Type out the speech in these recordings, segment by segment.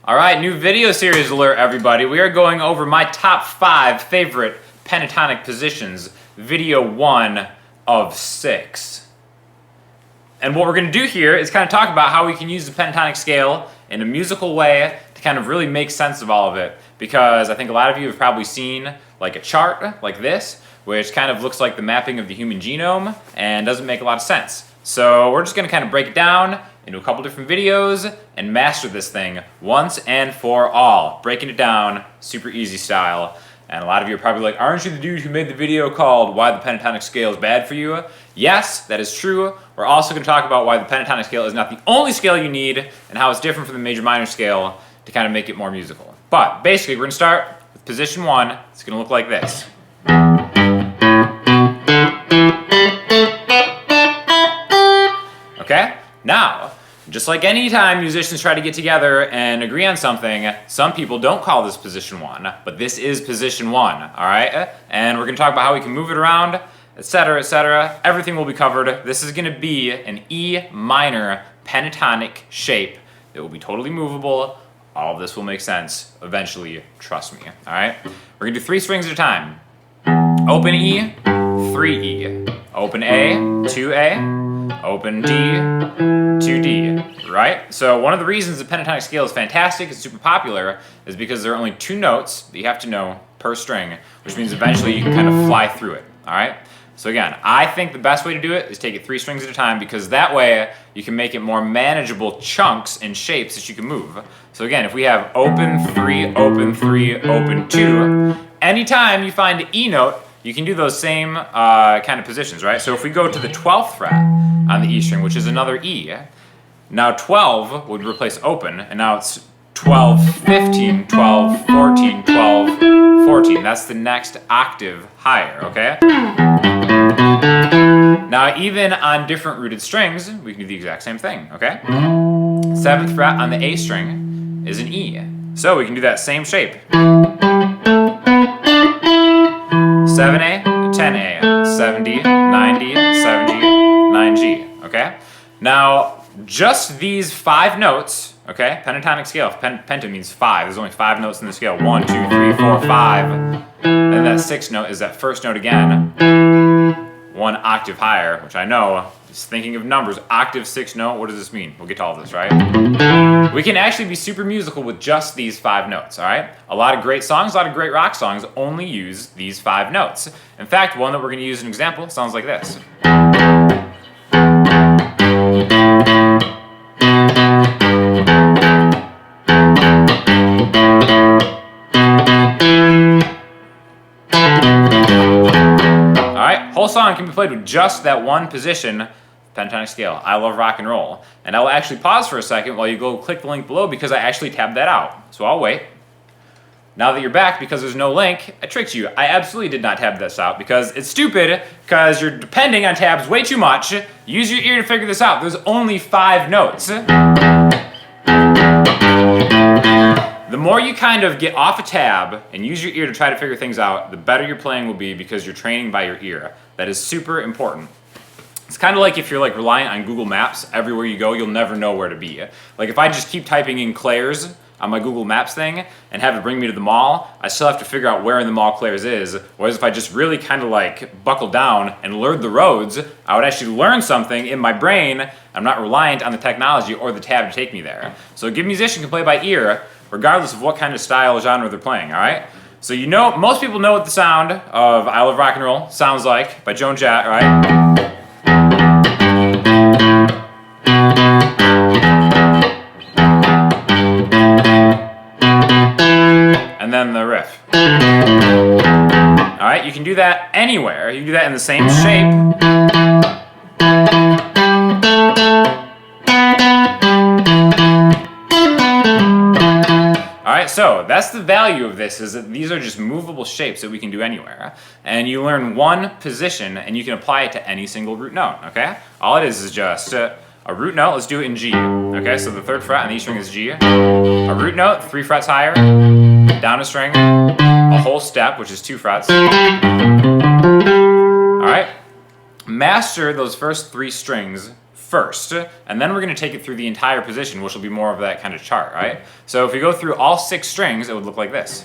All right, new video series alert, everybody. We are going over my top 5 favorite pentatonic positions, video 1 of 6. And what we're going to do here is kind of talk about how we can use the pentatonic scale in a musical way to kind of really make sense of all of it. Because I think a lot of you have probably seen like a chart like this, which kind of looks like the mapping of the human genome and doesn't make a lot of sense. So we're just going to kind of break it down into a couple different videos and master this thing once and for all. Breaking it down, super easy style. And a lot of you are probably like, aren't you the dude who made the video called Why the Pentatonic Scale is Bad for You? Yes, that is true. We're also going to talk about why the pentatonic scale is not the only scale you need and how it's different from the major-minor scale to kind of make it more musical. But basically, we're going to start with position 1. It's going to look like this. Okay? Now, just like any time musicians try to get together and agree on something, some people don't call this position 1, but this is position 1, all right? And we're going to talk about how we can move it around, etc., etc. Everything will be covered. This is going to be an E minor pentatonic shape that will be totally movable. All of this will make sense eventually, trust me, all right? We're going to do 3 strings at a time. Open E, 3E. Open A, 2A. Open D, 2D, right? So one of the reasons the pentatonic scale is fantastic, it's super popular, is because there are only 2 notes that you have to know per string, which means eventually you can kind of fly through it, all right? So again, I think the best way to do it is take it 3 strings at a time, because that way you can make it more manageable chunks and shapes that you can move. So again, if we have open 3, open 3, open 2, anytime you find an E note, you can do those same kind of positions, right? So if we go to the 12th fret on the E string, which is another E, now 12 would replace open, and now it's 12, 15, 12, 14, 12, 14. That's the next octave higher, okay? Now even on different rooted strings, we can do the exact same thing, okay? 7th fret on the A string is an E. So we can do that same shape. 7A, 10A, 7D, 9D, 7G, 9G, okay? Now, just these 5 notes, okay? Pentatonic scale, penta means 5. There's only 5 notes in the scale. 1, 2, 3, 4, 5. And that 6th note is that first note again. 1 octave higher, which I know, just thinking of numbers, octave 6th note, what does this mean? We'll get to all this, right? We can actually be super musical with just these 5 notes, all right? A lot of great songs, a lot of great rock songs only use these 5 notes. In fact, one that we're going to use as an example sounds like this. Whole song can be played with just that one position, pentatonic scale. I love rock and roll. And I'll actually pause for a second while you go click the link below, because I actually tabbed that out. So I'll wait. Now that you're back, because there's no link, I tricked you. I absolutely did not tab this out, because it's stupid, because you're depending on tabs way too much. Use your ear to figure this out. There's only 5 notes. The more you kind of get off a tab and use your ear to try to figure things out, the better your playing will be, because you're training by your ear. That is super important. It's kind of like if you're like reliant on Google Maps. Everywhere you go, you'll never know where to be. Like if I just keep typing in Claire's on my Google Maps thing and have it bring me to the mall, I still have to figure out where in the mall Claire's is. Whereas if I just really kind of like buckle down and learn the roads, I would actually learn something in my brain. I'm not reliant on the technology or the tab to take me there. So a good musician can play by ear, regardless of what kind of style or genre they're playing, all right? So you know, most people know what the sound of I Love Rock and Roll sounds like by Joan Jett, right? And then the riff. All right, you can do that anywhere. You can do that in the same shape. So that's the value of this, is that these are just movable shapes that we can do anywhere. And you learn one position and you can apply it to any single root note, okay? All it is just a root note. Let's do it in G, okay? So the 3rd fret on the E string is G. A root note, 3 frets higher, down a string, a whole step, which is 2 frets. All right? Master those first 3 strings first, and then we're going to take it through the entire position, which will be more of that kind of chart, right? So if we go through all 6 strings, it would look like this.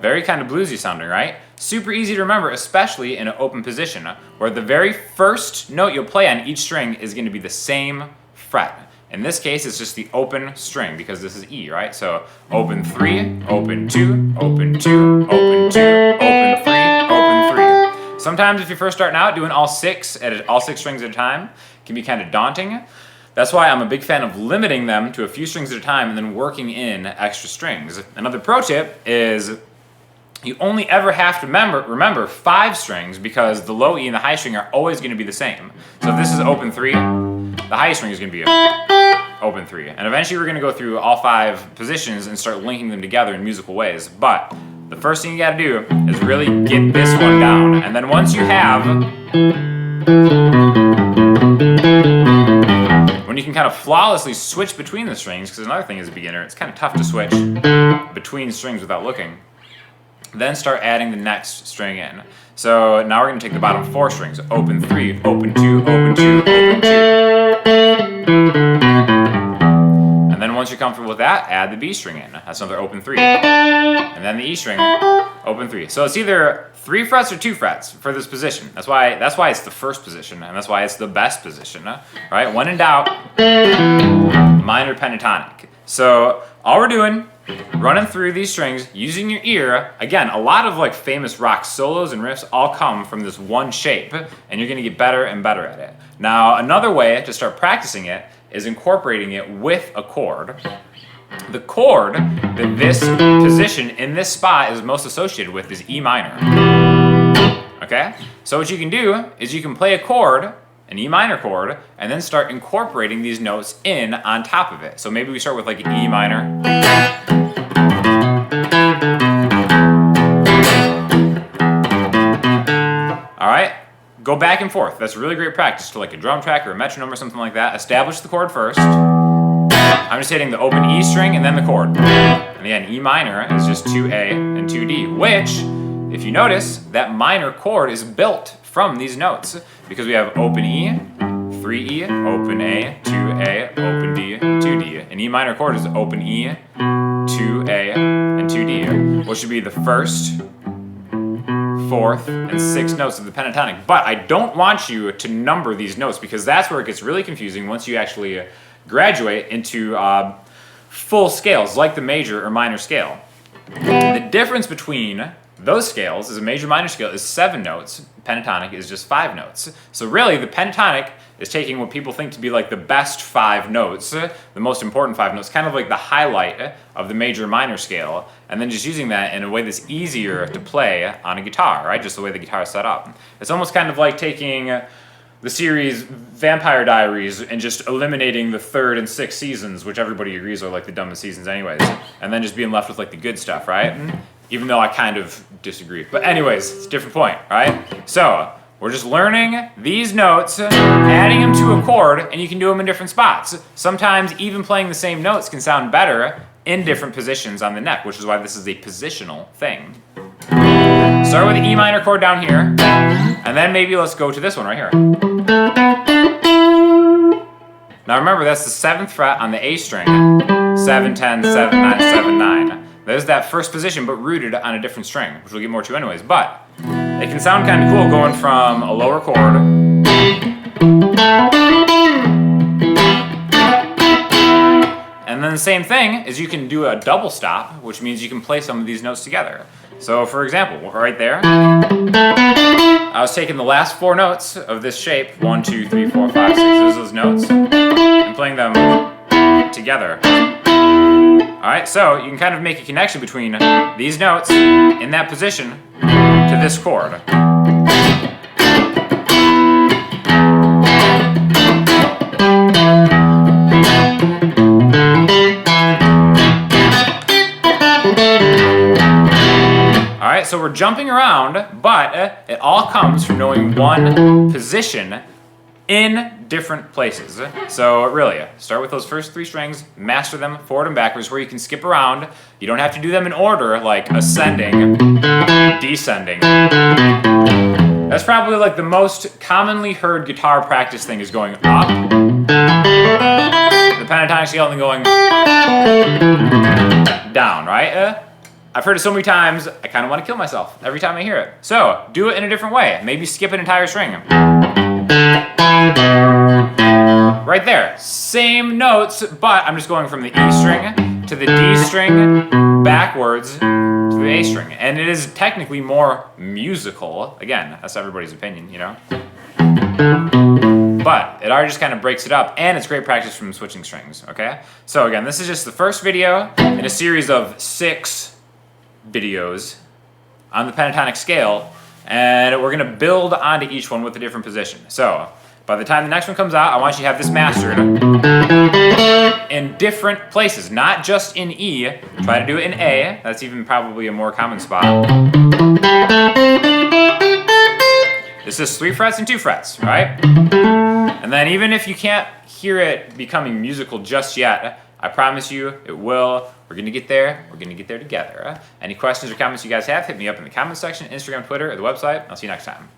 Very kind of bluesy sounding, right? Super easy to remember, especially in an open position, where the very first note you'll play on each string is going to be the same fret. In this case, it's just the open string because this is E, right? So open 3, open 2, open 2, open 2, open 3, open 3. Sometimes if you're first starting out, doing all 6 strings at a time can be kind of daunting. That's why I'm a big fan of limiting them to a few strings at a time and then working in extra strings. Another pro tip is you only ever have to remember 5 strings because the low E and the high string are always going to be the same. So if this is open 3, the high string is going to be open 3. And eventually we're going to go through all 5 positions and start linking them together in musical ways. But the first thing you got to do is really get this one down. And then once you have, when you can kind of flawlessly switch between the strings, because another thing as a beginner, it's kind of tough to switch between strings without looking, then start adding the next string in. So now we're going to take the bottom 4 strings, open 3, open 2, open 2, open 2. And then once you're comfortable with that, add the B string in. That's another open 3. And then the E string, open 3. So it's either 3 frets or 2 frets for this position. That's why it's the first position, and that's why it's the best position, right? When in doubt, minor pentatonic. So all we're doing, running through these strings, using your ear. Again, a lot of like famous rock solos and riffs all come from this one shape, and you're gonna get better and better at it. Now, another way to start practicing it is incorporating it with a chord. The chord that this position in this spot is most associated with is E minor. Okay? So what you can do is you can play a chord, an E minor chord, and then start incorporating these notes in on top of it. So maybe we start with like an E minor. All right, go back and forth. That's really great practice to like a drum track or a metronome or something like that. Establish the chord first. I'm just hitting the open E string and then the chord. And again, E minor is just 2A and 2D, which, if you notice, that minor chord is built from these notes because we have open E, 3E, open A, 2A, open D, 2D. An E minor chord is open E, 2A, and 2D, which would be the first, 4th, and 6th notes of the pentatonic. But I don't want you to number these notes because that's where it gets really confusing once you actually graduate into full scales like the major or minor scale. The difference between those scales is a major minor scale is 7 notes, pentatonic is just 5 notes. So really the pentatonic is taking what people think to be like the best 5 notes, the most important 5 notes, kind of like the highlight of the major minor scale, and then just using that in a way that's easier to play on a guitar, right? Just the way the guitar is set up. It's almost kind of like taking the series Vampire Diaries and just eliminating the 3rd and 6th seasons, which everybody agrees are like the dumbest seasons anyways, and then just being left with like the good stuff, right? Even though I kind of disagree. But anyways, it's a different point, right? So we're just learning these notes, adding them to a chord, and you can do them in different spots. Sometimes even playing the same notes can sound better in different positions on the neck, which is why this is a positional thing. Start with the E minor chord down here, and then maybe let's go to this one right here. Now remember, that's the 7th fret on the A string, 7, 10, 7, 9, 7, 9. There's that first position, but rooted on a different string, which we'll get more to anyways. But it can sound kind of cool going from a lower chord and then the same thing is you can do a double stop, which means you can play some of these notes together. So for example, right there, I was taking the last 4 notes of this shape, 1, 2, 3, 4, 5, 6, those notes, and playing them together. Alright, so you can kind of make a connection between these notes in that position to this chord. Alright, so we're jumping around, but it all comes from knowing one position in different places. So really, start with those first 3 strings, master them forward and backwards, where you can skip around. You don't have to do them in order, like ascending, descending. That's probably like the most commonly heard guitar practice thing, is going up the pentatonic scale and then going down, right? I've heard it so many times, I kind of want to kill myself every time I hear it. So do it in a different way. Maybe skip an entire string. Right there, same notes, but I'm just going from the E string to the D string, backwards to the A string. And it is technically more musical. Again, that's everybody's opinion, you know? But it already just kind of breaks it up, and it's great practice from switching strings, okay? So again, this is just the first video in a series of 6 videos on the pentatonic scale, and we're gonna build onto each one with a different position. So by the time the next one comes out, I want you to have this mastered in different places, not just in E. Try to do it in A. That's even probably a more common spot. This is 3 frets and 2 frets, right? And then even if you can't hear it becoming musical just yet, I promise you it will. We're gonna get there. We're gonna get there together. Any questions or comments you guys have, hit me up in the comment section, Instagram, Twitter, or the website. I'll see you next time.